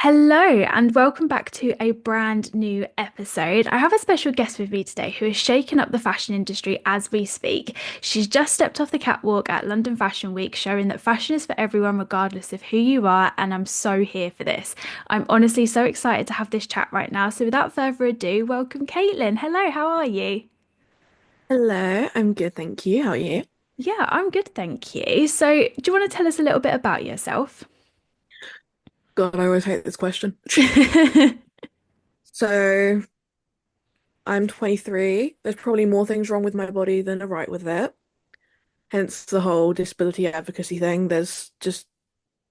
Hello, and welcome back to a brand new episode. I have a special guest with me today who is shaking up the fashion industry as we speak. She's just stepped off the catwalk at London Fashion Week, showing that fashion is for everyone, regardless of who you are, and I'm so here for this. I'm honestly so excited to have this chat right now. So, without further ado, welcome Caitlin. Hello, how are you? Hello, I'm good, thank you. How are you? Yeah, I'm good, thank you. So, do you want to tell us a little bit about yourself? God, I always hate this question. So, I'm 23. There's probably more things wrong with my body than are right with it. Hence the whole disability advocacy thing. There's just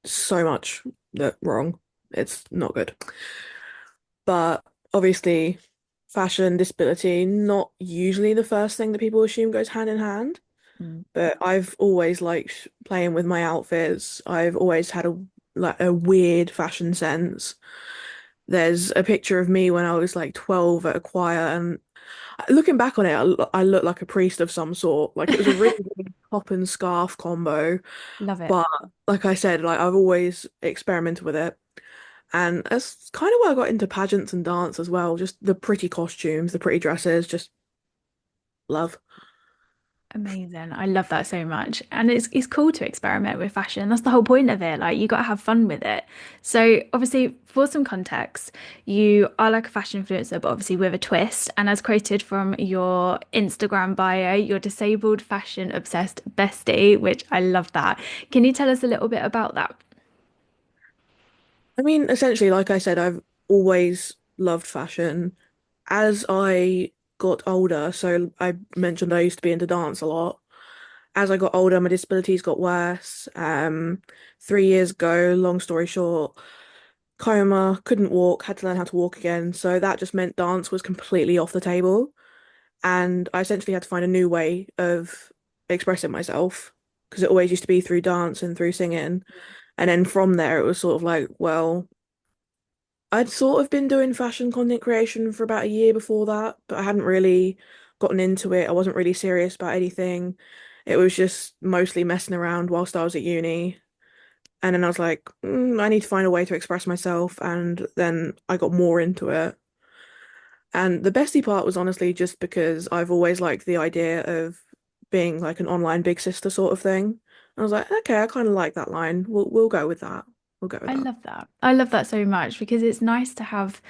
so much that wrong. It's not good. But obviously, fashion, disability, not usually the first thing that people assume goes hand in hand. Mm, But I've always liked playing with my outfits. I've always had a weird fashion sense. There's a picture of me when I was like 12 at a choir, and looking back on it, I look like a priest of some sort. Like it was a really weird top and scarf combo. love it. But like I said, like I've always experimented with it. And that's kind of why I got into pageants and dance as well. Just the pretty costumes, the pretty dresses, just love. Amazing. I love that so much. And it's cool to experiment with fashion. That's the whole point of it. Like you got to have fun with it. So obviously, for some context, you are like a fashion influencer, but obviously with a twist. And as quoted from your Instagram bio, you're disabled fashion obsessed bestie, which I love that. Can you tell us a little bit about that? I mean, essentially, like I said, I've always loved fashion. As I got older, so I mentioned I used to be into dance a lot. As I got older, my disabilities got worse. 3 years ago, long story short, coma, couldn't walk, had to learn how to walk again. So that just meant dance was completely off the table. And I essentially had to find a new way of expressing myself because it always used to be through dance and through singing. And then from there, it was sort of like, well, I'd sort of been doing fashion content creation for about a year before that, but I hadn't really gotten into it. I wasn't really serious about anything. It was just mostly messing around whilst I was at uni. And then I was like, I need to find a way to express myself. And then I got more into it. And the bestie part was honestly just because I've always liked the idea of being like an online big sister sort of thing. I was like, okay, I kind of like that line. We'll go with that. We'll go with I that. love that. I love that so much because it's nice to have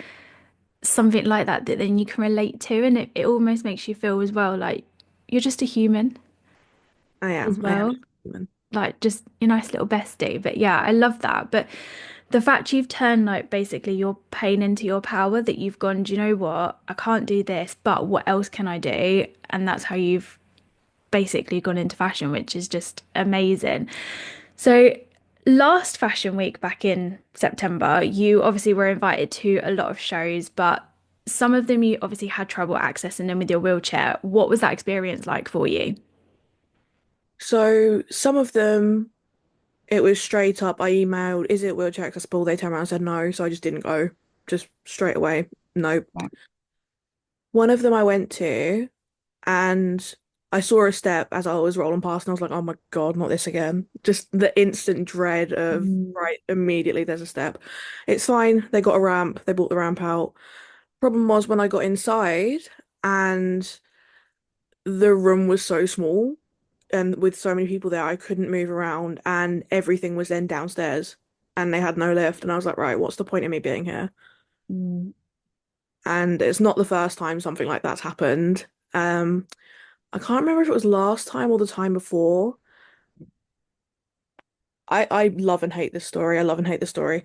something like that that then you can relate to. And it almost makes you feel as well like you're just a human as I am well. human. Like just your nice little bestie. But yeah, I love that. But the fact you've turned like basically your pain into your power, that you've gone, do you know what? I can't do this, but what else can I do? And that's how you've basically gone into fashion, which is just amazing. So last fashion week back in September, you obviously were invited to a lot of shows, but some of them you obviously had trouble accessing them with your wheelchair. What was that experience like for you? So some of them, it was straight up. I emailed, is it wheelchair accessible? They turned around and said no, so I just didn't go. Just straight away. No. Right. One of them I went to and I saw a step as I was rolling past and I was like, oh my God, not this again. Just the instant dread of, Mm. right, immediately there's a step. It's fine. They got a ramp. They brought the ramp out. Problem was when I got inside and the room was so small and with so many people there, I couldn't move around and everything was then downstairs and they had no lift. And I was like, right, what's the point of me being here? Mm. And it's not the first time something like that's happened. Um, I can't remember if it was last time or the time before. I love and hate this story. I love and hate this story.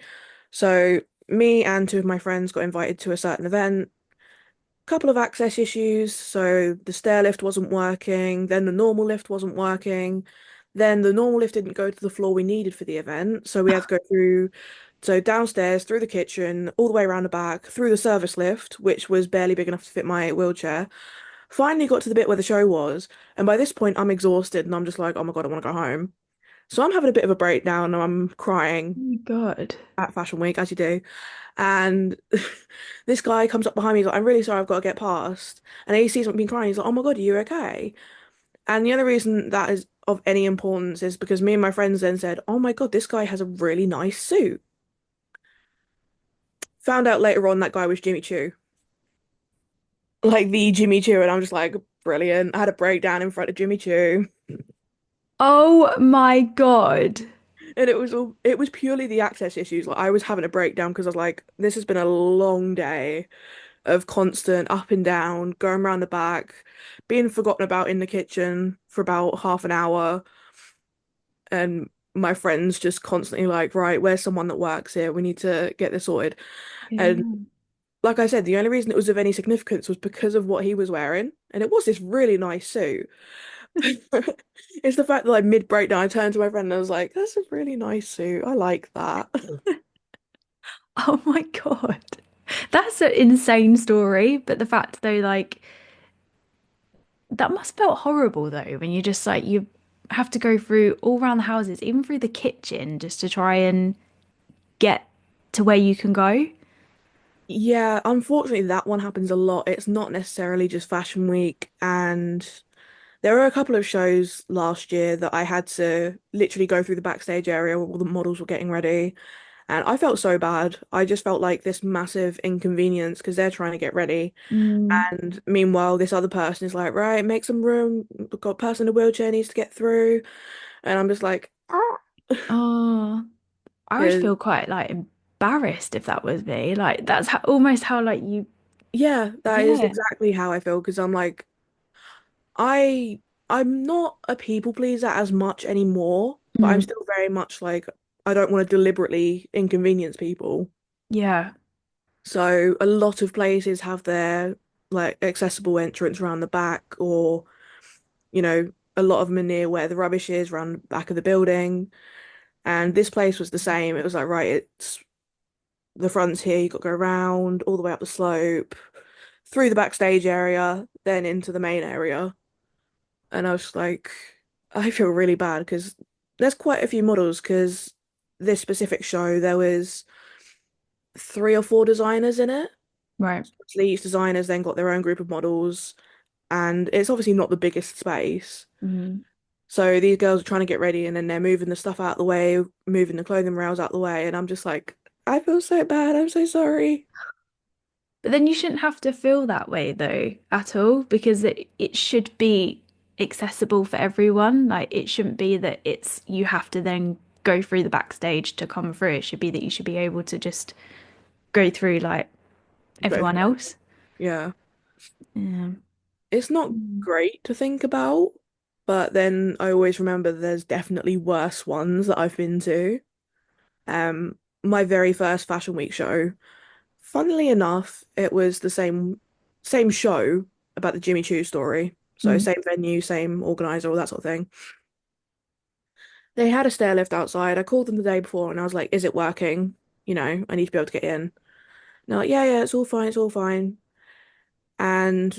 So me and two of my friends got invited to a certain event. Couple of access issues. So the stair lift wasn't working, then the normal lift wasn't working, then the normal lift didn't go to the floor we needed for the event. So we had to go through, so downstairs, through the kitchen, all the way around the back, through the service lift, which was barely big enough to fit my wheelchair. Finally got to the bit where the show was, and by this point I'm exhausted and I'm just like, oh my God, I want to go home. So I'm having a bit of a breakdown and I'm Oh crying my God. at Fashion Week, as you do. And this guy comes up behind me, he's like, I'm really sorry, I've got to get past. And he sees me been crying, he's like, oh my God, are you okay? And the other reason that is of any importance is because me and my friends then said, oh my God, this guy has a really nice suit. Found out later on that guy was Jimmy Choo, like the Jimmy Choo, and I'm just like, brilliant. I had a breakdown in front of Jimmy Choo, Oh my God. and it was purely the access issues. Like I was having a breakdown because I was like, this has been a long day of constant up and down, going around the back, being forgotten about in the kitchen for about half an hour, and my friends just constantly like, right, where's someone that works here? We need to get this sorted. And Yeah. like I said, the only reason it was of any significance was because of what he was wearing, and it was this really nice suit. It's the fact that like mid breakdown, I turned to my friend and I was like, "That's a really nice suit. I like that." Oh my God. That's an insane story. But the fact though, like, that must felt horrible though, when you just like you have to go through all around the houses, even through the kitchen, just to try and get to where you can go. Yeah, unfortunately, that one happens a lot. It's not necessarily just Fashion Week, and there were a couple of shows last year that I had to literally go through the backstage area where all the models were getting ready. And I felt so bad. I just felt like this massive inconvenience because they're trying to get ready. Mm. And meanwhile, this other person is like, right, make some room. We've got a person in a wheelchair needs to get through. And I'm just like, ah. Oh, I would Because, feel quite like embarrassed if that was me. Like that's how, almost how like you, yeah, that is yeah. exactly how I feel. Because I'm like, I, I'm not a people pleaser as much anymore, but I'm Mm. still very much like, I don't want to deliberately inconvenience people. Yeah. So a lot of places have their like accessible entrance around the back, or a lot of them are near where the rubbish is, around the back of the building. And this place was the same. It was like, right, it's the front's here, you got to go around all the way up the slope, through the backstage area, then into the main area. And I was just like, I feel really bad because there's quite a few models because this specific show, there was 3 or 4 designers in it. Right. So each designer's then got their own group of models, and it's obviously not the biggest space. Mm. So these girls are trying to get ready and then they're moving the stuff out the way, moving the clothing rails out the way, and I'm just like, I feel so bad. I'm so sorry. But then you shouldn't have to feel that way though at all because it should be accessible for everyone. Like it shouldn't be that it's you have to then go through the backstage to come through. It should be that you should be able to just go through like Go everyone through it. else. Yeah. Yeah. It's not Mm. great to think about, but then I always remember there's definitely worse ones that I've been to. My very first Fashion Week show, funnily enough, it was the same show about the Jimmy Choo story. So Mm. same venue, same organizer, all that sort of thing. They had a stair lift outside. I called them the day before and I was like, is it working? I need to be able to get in. And they're like, yeah, yeah, it's all fine, it's all fine. And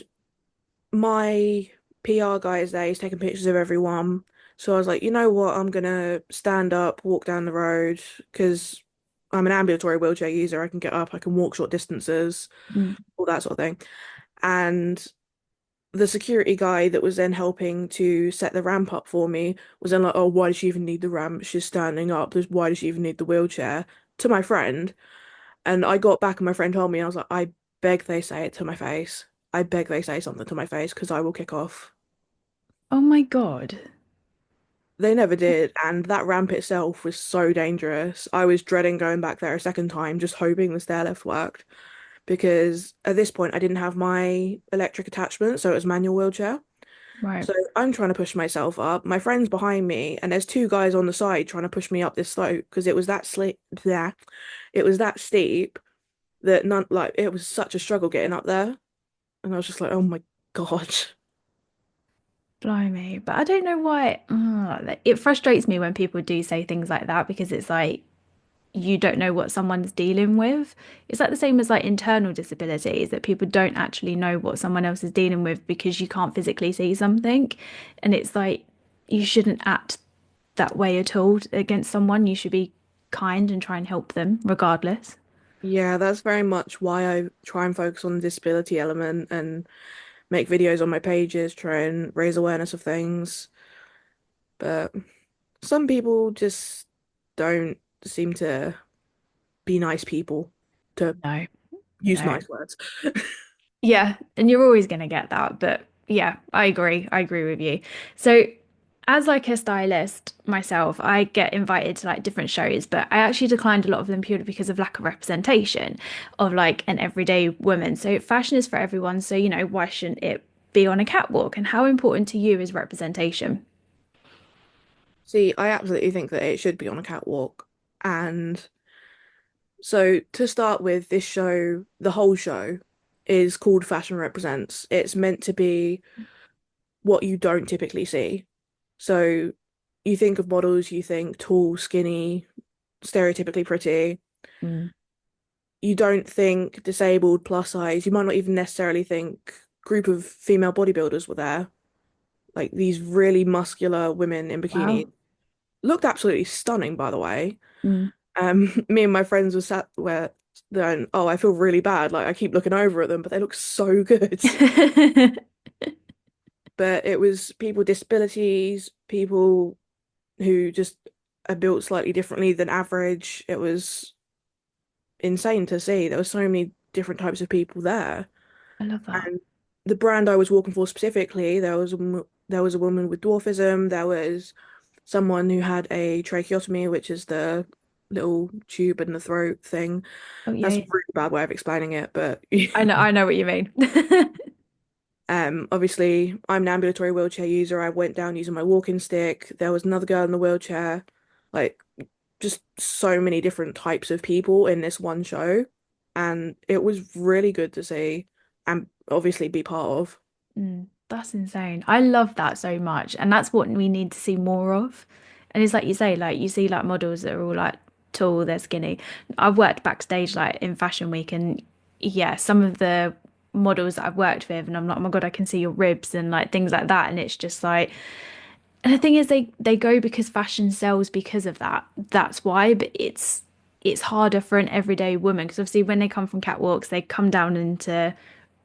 my PR guy is there, he's taking pictures of everyone. So I was like, you know what? I'm gonna stand up, walk down the road, because I'm an ambulatory wheelchair user. I can get up, I can walk short distances, Mm. all that sort of thing. And the security guy that was then helping to set the ramp up for me was then like, oh, why does she even need the ramp? She's standing up. Why does she even need the wheelchair? To my friend. And I got back and my friend told me, I was like, I beg they say it to my face. I beg they say something to my face because I will kick off. Oh my God. They never did, and that ramp itself was so dangerous. I was dreading going back there a second time, just hoping the stairlift worked. Because at this point, I didn't have my electric attachment, so it was manual wheelchair. Right. So I'm trying to push myself up. My friend's behind me, and there's 2 guys on the side trying to push me up this slope because it was that sli yeah, it was that steep that none like it was such a struggle getting up there. And I was just like, oh my God. Blimey. But I don't know why. It frustrates me when people do say things like that because it's like you don't know what someone's dealing with. It's like the same as like internal disabilities that people don't actually know what someone else is dealing with because you can't physically see something. And it's like you shouldn't act that way at all against someone. You should be kind and try and help them regardless. Yeah, that's very much why I try and focus on the disability element and make videos on my pages, try and raise awareness of things. But some people just don't seem to be nice people. to No, use no. nice words. Yeah, and you're always going to get that, but yeah, I agree. I agree with you. So, as like a stylist myself, I get invited to like different shows, but I actually declined a lot of them purely because of lack of representation of like an everyday woman. So, fashion is for everyone, so why shouldn't it be on a catwalk? And how important to you is representation? See, I absolutely think that it should be on a catwalk. And so to start with, this show, the whole show, is called Fashion Represents. It's meant to be what you don't typically see. So you think of models, you think tall, skinny, stereotypically pretty. Mm. You don't think disabled, plus size. You might not even necessarily think group of female bodybuilders were there. Like these really muscular women in bikinis. Wow. Looked absolutely stunning, by the way. Mm. Me and my friends were sat where then, oh, I feel really bad. Like I keep looking over at them, but they look so good. But it was people with disabilities, people who just are built slightly differently than average. It was insane to see. There were so many different types of people there. I love that. And the brand I was walking for specifically, there was a woman with dwarfism. There was someone who had a tracheotomy, which is the little tube in the throat thing. Oh yeah, That's a yeah. really bad way of explaining it, but I know what you mean. obviously I'm an ambulatory wheelchair user. I went down using my walking stick. There was another girl in the wheelchair, like just so many different types of people in this one show, and it was really good to see and obviously be part of. That's insane. I love that so much. And that's what we need to see more of. And it's like you say, like you see like models that are all like tall, they're skinny. I've worked backstage like in Fashion Week and yeah, some of the models that I've worked with and I'm like, oh my God, I can see your ribs and like things like that. And it's just like and the thing is they go because fashion sells because of that. That's why, but it's harder for an everyday woman because obviously when they come from catwalks, they come down into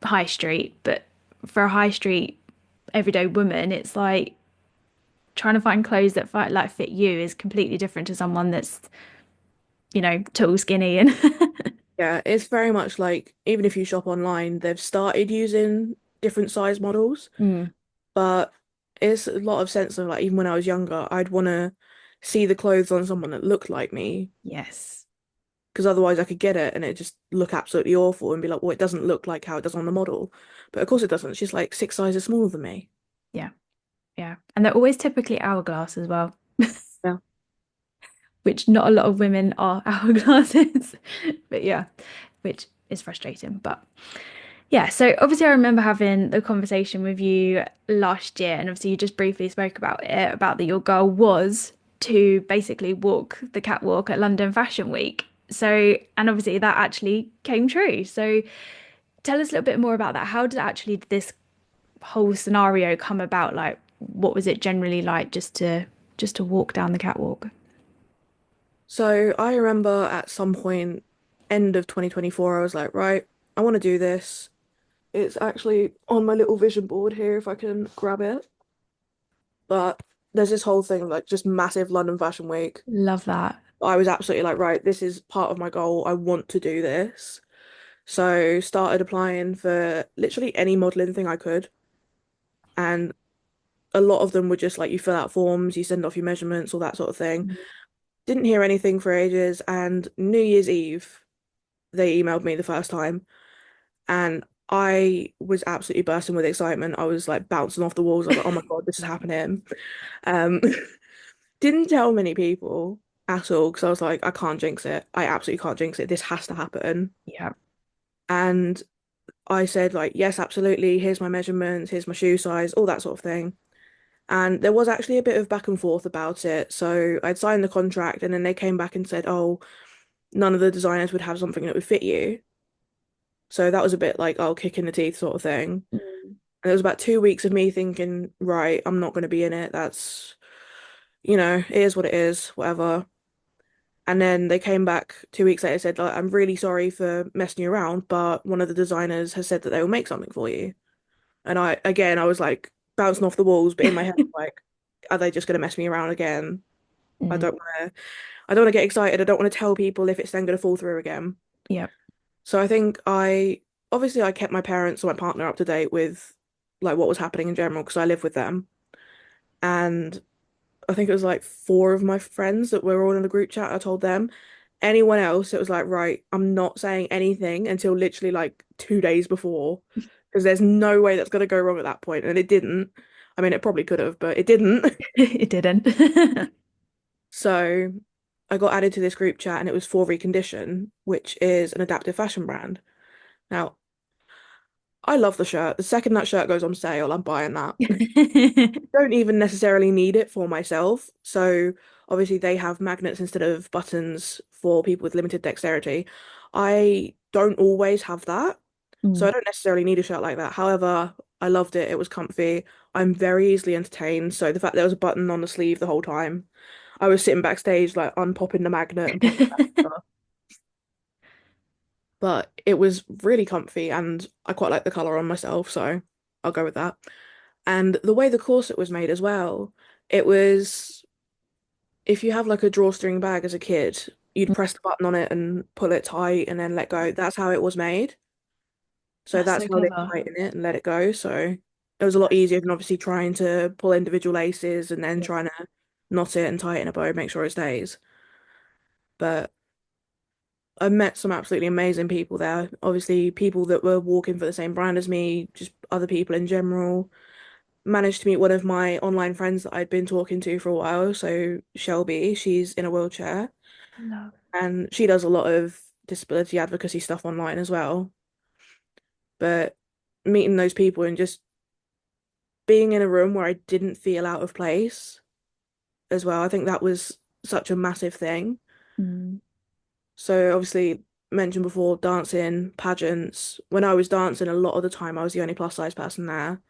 high street, but for a high street everyday woman, it's like trying to find clothes that fit you is completely different to someone that's, tall, skinny and Yeah, it's very much like even if you shop online, they've started using different size models, Mm, but it's a lot of sense of like even when I was younger, I'd want to see the clothes on someone that looked like me yes. because otherwise I could get it and it just look absolutely awful and be like, well, it doesn't look like how it does on the model. But of course it doesn't. She's like 6 sizes smaller than me. Yeah. Yeah. And they're always typically hourglass as well, Yeah. which not a lot of women are hourglasses. But yeah, which is frustrating. But yeah, so obviously I remember having the conversation with you last year, and obviously you just briefly spoke about it, about that your goal was to basically walk the catwalk at London Fashion Week. So, and obviously that actually came true. So tell us a little bit more about that. How did actually this whole scenario come about? Like, what was it generally like just to walk down the catwalk? So I remember at some point, end of 2024, I was like, right, I want to do this. It's actually on my little vision board here if I can grab it. But there's this whole thing of like just massive London Fashion Week. Love that. I was absolutely like, right, this is part of my goal. I want to do this. So started applying for literally any modeling thing I could. And a lot of them were just like you fill out forms, you send off your measurements, all that sort of thing. Didn't hear anything for ages. And New Year's Eve, they emailed me the first time. And I was absolutely bursting with excitement. I was like bouncing off the walls. I was like, oh my God, this is happening. Um, didn't tell many people at all because I was like, I can't jinx it. I absolutely can't jinx it. This has to happen. Yeah. And I said, like, yes, absolutely. Here's my measurements, here's my shoe size, all that sort of thing. And there was actually a bit of back and forth about it. So I'd signed the contract and then they came back and said, oh, none of the designers would have something that would fit you. So that was a bit like, oh, kick in the teeth sort of thing. Mm. And it was about 2 weeks of me thinking, right, I'm not going to be in it. That's, it is what it is, whatever. And then they came back 2 weeks later and said, like, I'm really sorry for messing you around, but one of the designers has said that they will make something for you. And I was like bouncing off the walls, but in my head, like, are they just going to mess me around again? I Mm. don't want to, I don't want to get excited. I don't want to tell people if it's then going to fall through again. Yeah. So I think obviously I kept my parents or my partner up to date with like what was happening in general because I live with them. And I think it was like four of my friends that were all in the group chat. I told them. Anyone else, it was like, right, I'm not saying anything until literally like 2 days before, because there's no way that's gonna go wrong at that point. And it didn't. I mean, it probably could have, but it didn't. It didn't. So I got added to this group chat and it was for Recondition, which is an adaptive fashion brand. Now, I love the shirt. The second that shirt goes on sale, I'm buying that. Don't even necessarily need it for myself. So obviously they have magnets instead of buttons for people with limited dexterity. I don't always have that. So Mm. I don't necessarily need a shirt like that. However, I loved it. It was comfy. I'm very easily entertained. So the fact there was a button on the sleeve the whole time, I was sitting backstage like unpopping the magnet and popping it back together. But it was really comfy and I quite like the color on myself, so I'll go with that. And the way the corset was made as well, it was if you have like a drawstring bag as a kid, you'd press the button on it and pull it tight and then let go. That's how it was made. So That's that's so how they clever. tighten it and let it go. So it was a lot easier than obviously trying to pull individual laces and then Yeah. trying to knot it and tie it in a bow, make sure it stays. But I met some absolutely amazing people there. Obviously, people that were walking for the same brand as me, just other people in general. Managed to meet one of my online friends that I'd been talking to for a while. So Shelby, she's in a wheelchair Love. and she does a lot of disability advocacy stuff online as well. But meeting those people and just being in a room where I didn't feel out of place as well, I think that was such a massive thing. Mm. So obviously mentioned before dancing, pageants. When I was dancing, a lot of the time I was the only plus size person there.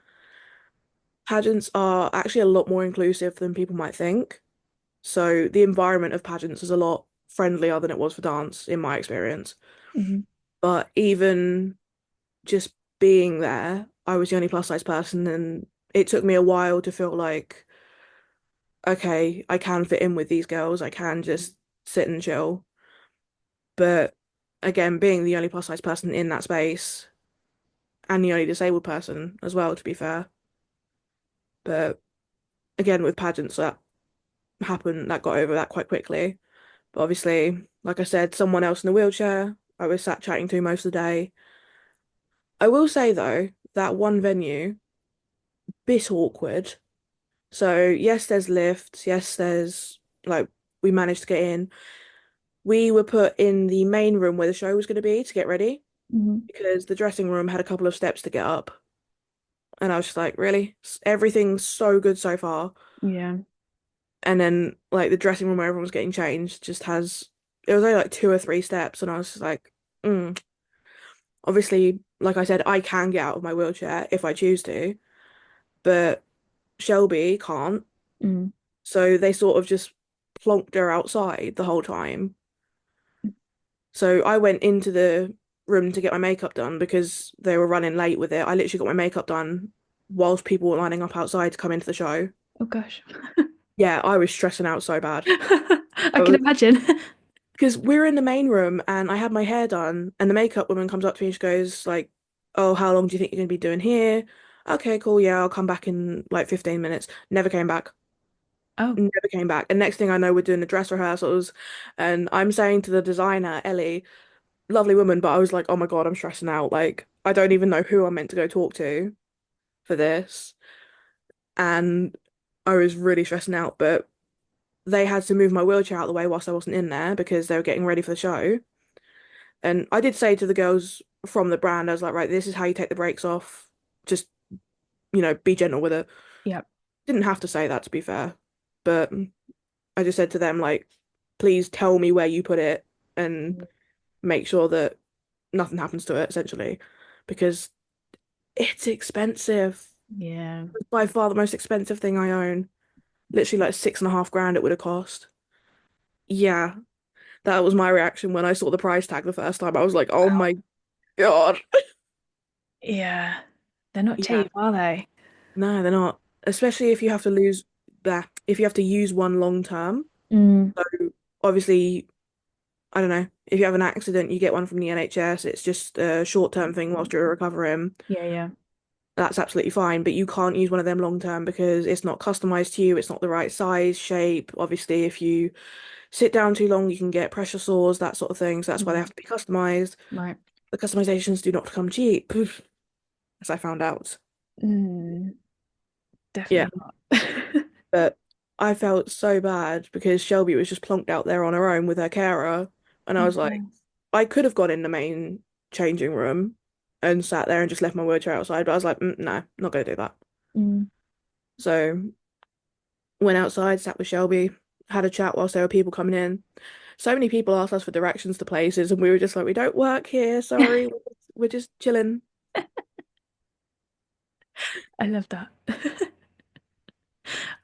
Pageants are actually a lot more inclusive than people might think. So the environment of pageants is a lot friendlier than it was for dance, in my experience. Mhm. But even just being there, I was the only plus size person, and it took me a while to feel like, okay, I can fit in with these girls. I can just sit and chill. But again, being the only plus size person in that space and the only disabled person as well, to be fair. But again, with pageants, that got over that quite quickly. But obviously, like I said, someone else in a wheelchair, I was sat chatting to most of the day. I will say though, that one venue, bit awkward. So yes, there's lifts, yes, there's like we managed to get in. We were put in the main room where the show was going to be to get ready Mhm. because the dressing room had a couple of steps to get up. And I was just like, really? Everything's so good so far. Yeah. And then like the dressing room where everyone was getting changed just has it was only like two or three steps, and I was just like, mm. Obviously, like I said, I can get out of my wheelchair if I choose to, but Shelby can't. Mm. So they sort of just plonked her outside the whole time. So I went into the room to get my makeup done because they were running late with it. I literally got my makeup done whilst people were lining up outside to come into the show. Oh gosh. Yeah, I was stressing out so bad. I can imagine. Because we were in the main room and I had my hair done and the makeup woman comes up to me and she goes like, "Oh, how long do you think you're gonna be doing here?" Okay, cool, yeah, I'll come back in like 15 minutes. Never came back. Oh. Never came back. And next thing I know, we're doing the dress rehearsals and I'm saying to the designer, Ellie, lovely woman, but I was like, oh my God, I'm stressing out. Like, I don't even know who I'm meant to go talk to for this. And I was really stressing out, but they had to move my wheelchair out of the way whilst I wasn't in there because they were getting ready for the show. And I did say to the girls from the brand, I was like, right, this is how you take the brakes off. Just, be gentle with it. Yeah. Didn't have to say that to be fair, but I just said to them, like, please tell me where you put it and make sure that nothing happens to it, essentially, because it's expensive. Yeah. It's by far the most expensive thing I own. Literally like 6.5 grand it would have cost. Yeah, that was my reaction when I saw the price tag the first time. I was like, oh Wow. my God. Yeah. They're not Yeah, cheap, are they? no, they're not. Especially if you have to lose that, if you have to use one long term. Mm. So obviously, I don't know, if you have an accident, you get one from the NHS. It's just a short-term thing whilst you're recovering. Yeah, yeah. That's absolutely fine, but you can't use one of them long term because it's not customized to you. It's not the right size, shape. Obviously, if you sit down too long, you can get pressure sores, that sort of thing. So that's why they Mm, have to be customized. right. The customizations do not come cheap, as I found out. Mm, Yeah, definitely not. but I felt so bad because Shelby was just plonked out there on her own with her carer. And I Oh, was like, bless. I could have gone in the main changing room and sat there and just left my wheelchair outside, but I was like, no, not going to do that. Mm. So went outside, sat with Shelby, had a chat whilst there were people coming in. So many people asked us for directions to places, and we were just like, we don't work here, sorry, we're just chilling. I love that.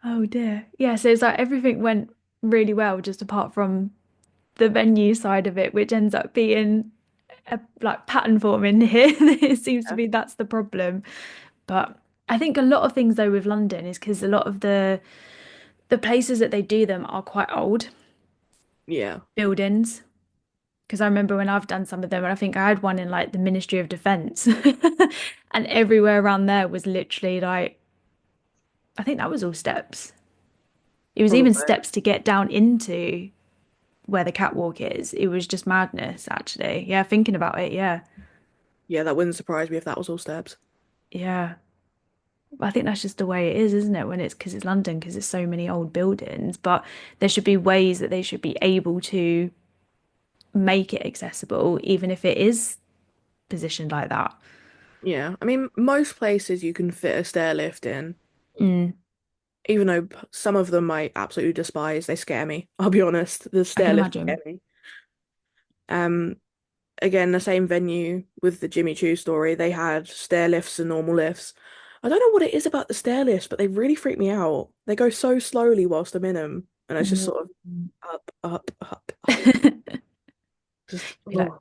Oh dear. Yeah, so it's like everything went really well, just apart from the venue side of it, which ends up being a like pattern forming here. It seems to Yeah. be that's the problem. But I think a lot of things though with London is because a lot of the places that they do them are quite old Yeah. buildings. Because I remember when I've done some of them, and I think I had one in like the Ministry of Defence, and everywhere around there was literally like I think that was all steps. It was even Probably. steps to get down into where the catwalk is. It was just madness, actually. Yeah, thinking about it, yeah. Yeah, that wouldn't surprise me if that was all steps. Yeah. I think that's just the way it is, isn't it? When it's because it's London, because it's so many old buildings. But there should be ways that they should be able to make it accessible, even if it is positioned like that. Yeah, I mean, most places you can fit a stair lift in, Mm, even though some of them I absolutely despise. They scare me. I'll be honest, the I can stair lifts scare imagine. me. Um, Again, the same venue with the Jimmy Choo story, they had stair lifts and normal lifts. I don't know what it is about the stair lifts, but they really freak me out. They go so slowly whilst I'm in them, and it's just Mm. sort of up, up, up, up. Just Be like, oh,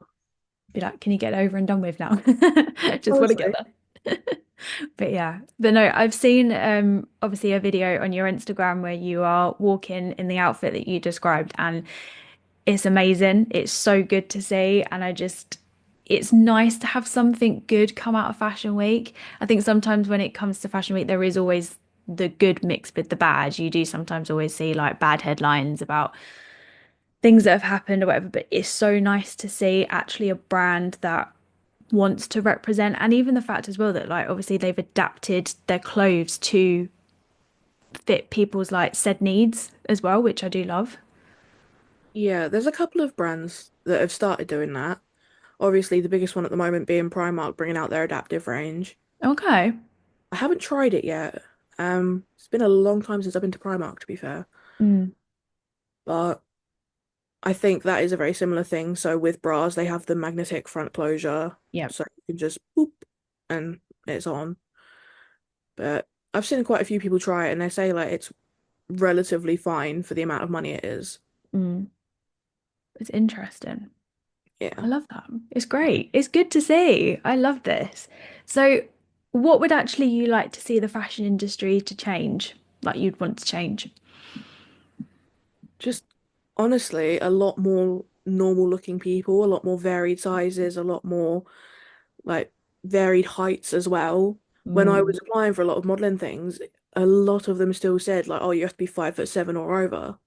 be like, can you get over and done with now? Just want to get honestly, there. But yeah, but no, I've seen obviously a video on your Instagram where you are walking in the outfit that you described, and it's amazing. It's so good to see, and it's nice to have something good come out of Fashion Week. I think sometimes when it comes to Fashion Week, there is always the good mixed with the bad. You do sometimes always see like bad headlines about things that have happened or whatever, but it's so nice to see actually a brand that wants to represent, and even the fact as well that like obviously they've adapted their clothes to fit people's like said needs as well, which I do love. yeah. There's a couple of brands that have started doing that. Obviously, the biggest one at the moment being Primark, bringing out their adaptive range. Okay. I haven't tried it yet. It's been a long time since I've been to Primark, to be fair, Mm, but I think that is a very similar thing. So with bras, they have the magnetic front closure, yeah. so you can just boop and it's on. But I've seen quite a few people try it, and they say like it's relatively fine for the amount of money it is. Mm, it's interesting. I Yeah, love that. It's great. It's good to see. I love this. So, what would actually you like to see the fashion industry to change? Like you'd want to change? just honestly, a lot more normal looking people, a lot more varied sizes, a lot more like varied heights as well. When I Mm, was applying for a lot of modeling things, a lot of them still said like, "Oh, you have to be 5'7" or over."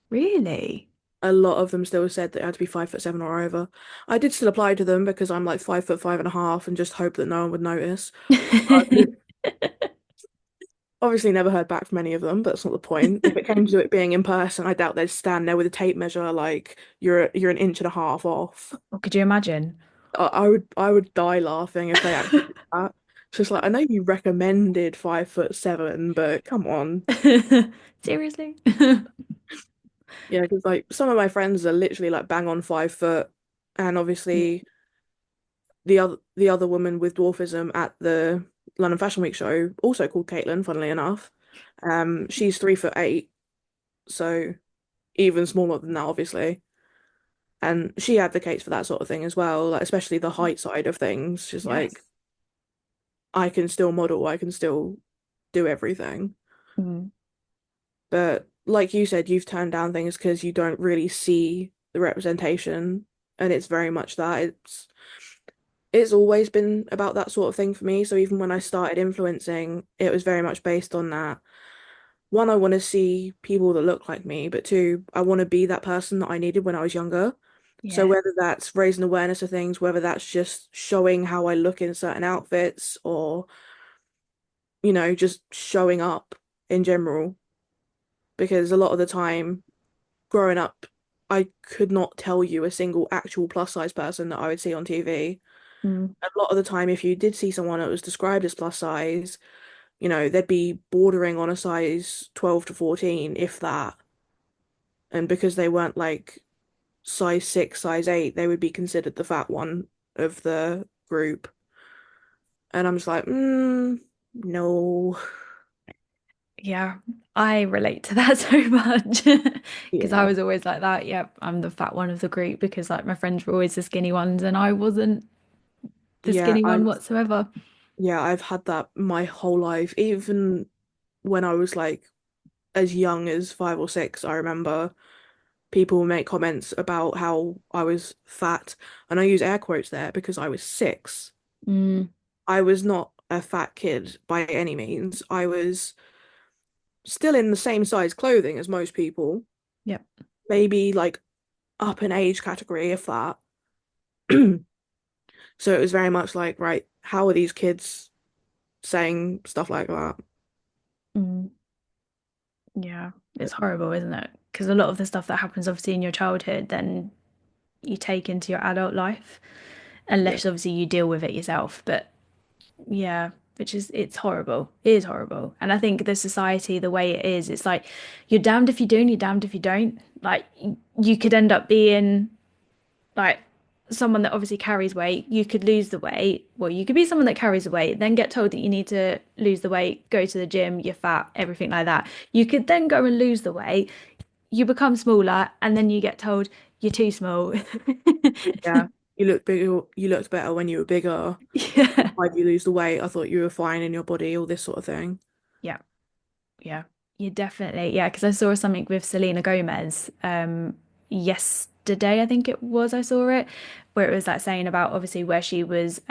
really? A lot of them still said that I had to be 5'7" or over. I did still apply to them because I'm like 5'5.5" and just hope that no one would notice. Obviously, never heard back from any of them, but that's not the point. If it came to it being in person, I doubt they'd stand there with a tape measure like you're an inch and a half off. What could you imagine? I would die laughing if they actually did that. It's just like I know you recommended 5'7", but come on. Seriously? Yeah, because like some of my friends are literally like bang on 5 foot, and obviously the other woman with dwarfism at the London Fashion Week show, also called Caitlin, funnily enough. She's 3'8", so even smaller than that, obviously. And she advocates for that sort of thing as well, like especially the height side of things. She's like, Yes. I can still model, I can still do everything. Mm. But like you said, you've turned down things because you don't really see the representation, and it's very much that. It's always been about that sort of thing for me. So even when I started influencing, it was very much based on that. One, I want to see people that look like me, but two, I want to be that person that I needed when I was younger. So Yeah. whether that's raising awareness of things, whether that's just showing how I look in certain outfits, or, just showing up in general, because a lot of the time growing up, I could not tell you a single actual plus size person that I would see on TV. Mm. A lot of the time, if you did see someone that was described as plus size, they'd be bordering on a size 12 to 14, if that. And because they weren't like size 6, size 8, they would be considered the fat one of the group. And I'm just like, no. Yeah, I relate to that so much because I Yeah. was always like that. Yep, I'm the fat one of the group because like my friends were always the skinny ones and I wasn't the Yeah, skinny one whatsoever. I've had that my whole life. Even when I was like as young as 5 or 6, I remember people make comments about how I was fat, and I use air quotes there because I was 6. Mm, I was not a fat kid by any means. I was still in the same size clothing as most people, yep. maybe like up an age category, if that. So it was very much like, right, how are these kids saying stuff like that? Mm, yeah, it's horrible, isn't it? Because a lot of the stuff that happens obviously in your childhood, then you take into your adult life, Yeah, unless obviously you deal with it yourself. But yeah, it's horrible. It is horrible. And I think the society, the way it is, it's like you're damned if you do and you're damned if you don't. Like you could end up being like someone that obviously carries weight. You could lose the weight. Well, you could be someone that carries the weight, then get told that you need to lose the weight, go to the gym, you're fat, everything like that. You could then go and lose the weight, you become smaller, and then you get told you're too small. yeah. You look bigger, you looked better when you were bigger. Yeah. Why did you lose the weight? I thought you were fine in your body, all this sort of thing. Yeah. Yeah, you definitely, yeah, because I saw something with Selena Gomez yesterday, I think it was, I saw it, where it was like saying about obviously where she was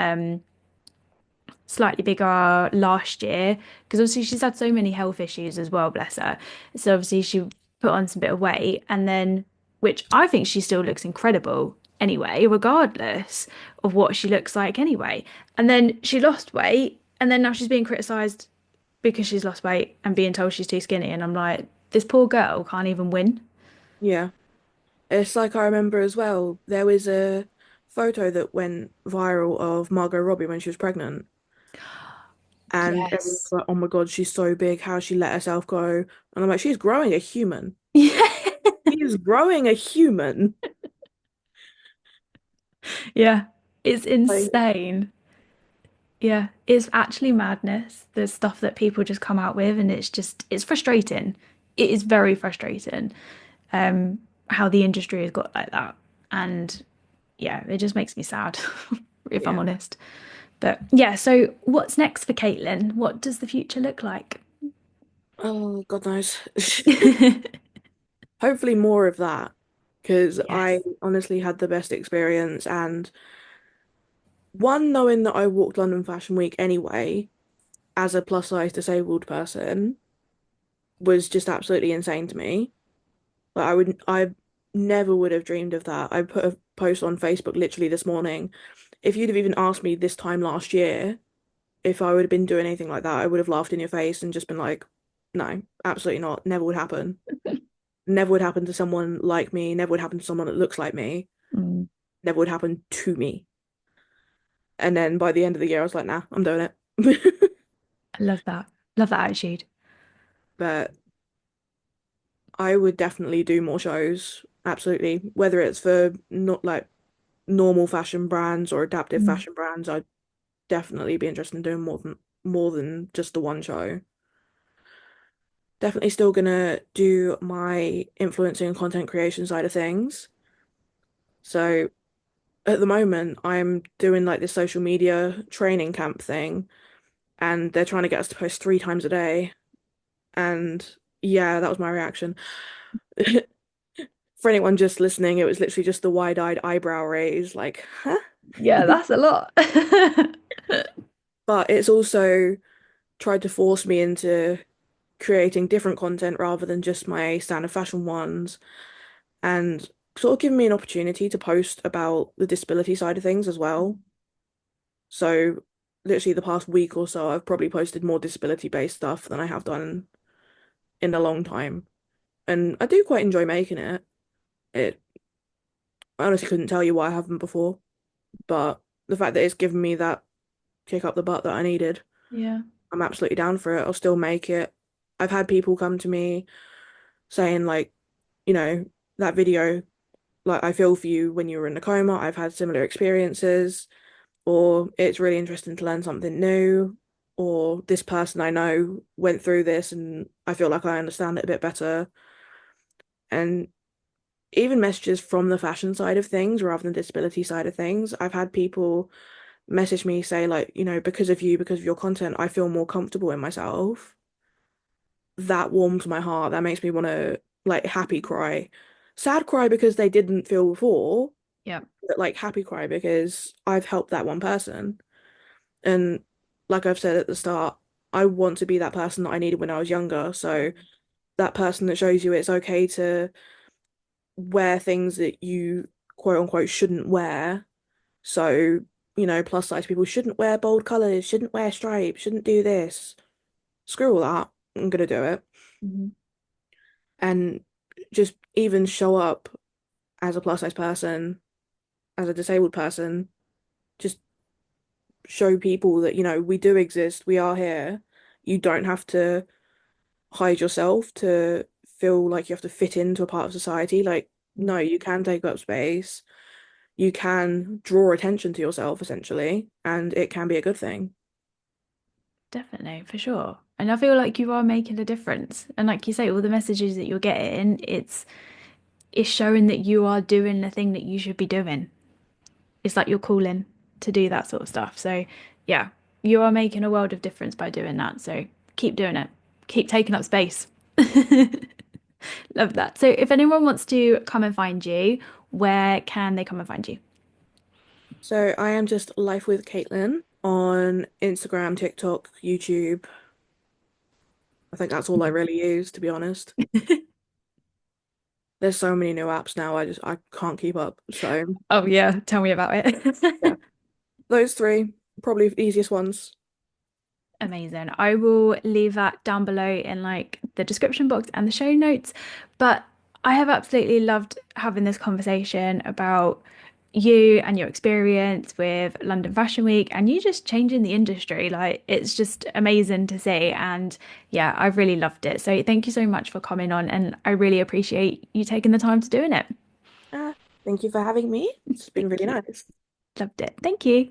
slightly bigger last year, because obviously she's had so many health issues as well, bless her. So obviously she put on some bit of weight and then, which I think she still looks incredible anyway, regardless of what she looks like anyway. And then she lost weight and then now she's being criticized because she's lost weight and being told she's too skinny. And I'm like, this poor girl can't even win. Yeah. It's like I remember as well, there was a photo that went viral of Margot Robbie when she was pregnant. And everyone's Yes. like, oh my God, she's so big. How she let herself go? And I'm like, she's growing a human. Yeah. She is growing a human. Yeah. It's Like, insane. Yeah. It's actually madness. The stuff that people just come out with, and it's frustrating. It is very frustrating, how the industry has got like that. And yeah, it just makes me sad, if I'm yeah. honest. But yeah, so what's next for Caitlin? What does the future look like? Oh, God knows. Hopefully more of that. Because I Yes. honestly had the best experience. And one, knowing that I walked London Fashion Week anyway, as a plus size disabled person, was just absolutely insane to me. Like I never would have dreamed of that. I put a post on Facebook literally this morning. If you'd have even asked me this time last year if I would have been doing anything like that, I would have laughed in your face and just been like, no, absolutely not. Never would happen. Never would happen to someone like me. Never would happen to someone that looks like me. Mm, Never would happen to me. And then by the end of the year, I was like, nah, I'm doing it. I love that. Love that attitude. But I would definitely do more shows. Absolutely. Whether it's for not like normal fashion brands or adaptive Mm. fashion brands, I'd definitely be interested in doing more than just the one show. Definitely still gonna do my influencing and content creation side of things. So at the moment, I'm doing like this social media training camp thing, and they're trying to get us to post 3 times a day. And Yeah, that was my reaction. For anyone just listening, it was literally just the wide-eyed eyebrow raise, like, huh? Yeah, that's a lot. But it's also tried to force me into creating different content rather than just my standard fashion ones, and sort of given me an opportunity to post about the disability side of things as well. So, literally, the past week or so, I've probably posted more disability-based stuff than I have done in a long time. And I do quite enjoy making it. It, I honestly couldn't tell you why I haven't before, but the fact that it's given me that kick up the butt that I needed, Yeah. I'm absolutely down for it. I'll still make it. I've had people come to me saying, like, you know, that video, like, I feel for you when you were in a coma. I've had similar experiences, or it's really interesting to learn something new, or this person I know went through this and I feel like I understand it a bit better. And even messages from the fashion side of things rather than disability side of things. I've had people message me say like, because of you, because of your content, I feel more comfortable in myself. That warms my heart. That makes me want to like happy cry. Sad cry because they didn't feel before, Yeah. but like happy cry because I've helped that one person. And like I've said at the start, I want to be that person that I needed when I was younger. So that person that shows you it's okay to wear things that you quote unquote shouldn't wear. So, plus size people shouldn't wear bold colors, shouldn't wear stripes, shouldn't do this. Screw all that. I'm gonna do it. Mhm. And just even show up as a plus size person, as a disabled person, just show people that, we do exist, we are here. You don't have to hide yourself to feel like you have to fit into a part of society. Like, no, you can take up space. You can draw attention to yourself essentially, and it can be a good thing. Definitely, for sure. And I feel like you are making a difference. And like you say, all the messages that you're getting, it's showing that you are doing the thing that you should be doing. It's like you're calling to do that sort of stuff. So yeah, you are making a world of difference by doing that. So keep doing it. Keep taking up space. Love that. So if anyone wants to come and find you, where can they come and find you? So I am just Life with Caitlin on Instagram, TikTok, YouTube. I think that's all I really use, to be honest. There's so many new apps now, I can't keep up. So Oh yeah, tell me about yeah, it. those three probably the easiest ones. Amazing. I will leave that down below in like the description box and the show notes. But I have absolutely loved having this conversation about you and your experience with London Fashion Week and you just changing the industry. Like it's just amazing to see. And yeah, I've really loved it. So thank you so much for coming on and I really appreciate you taking the time to doing it. Ah, thank you for having me. It's been Thank really you. nice. Loved it. Thank you.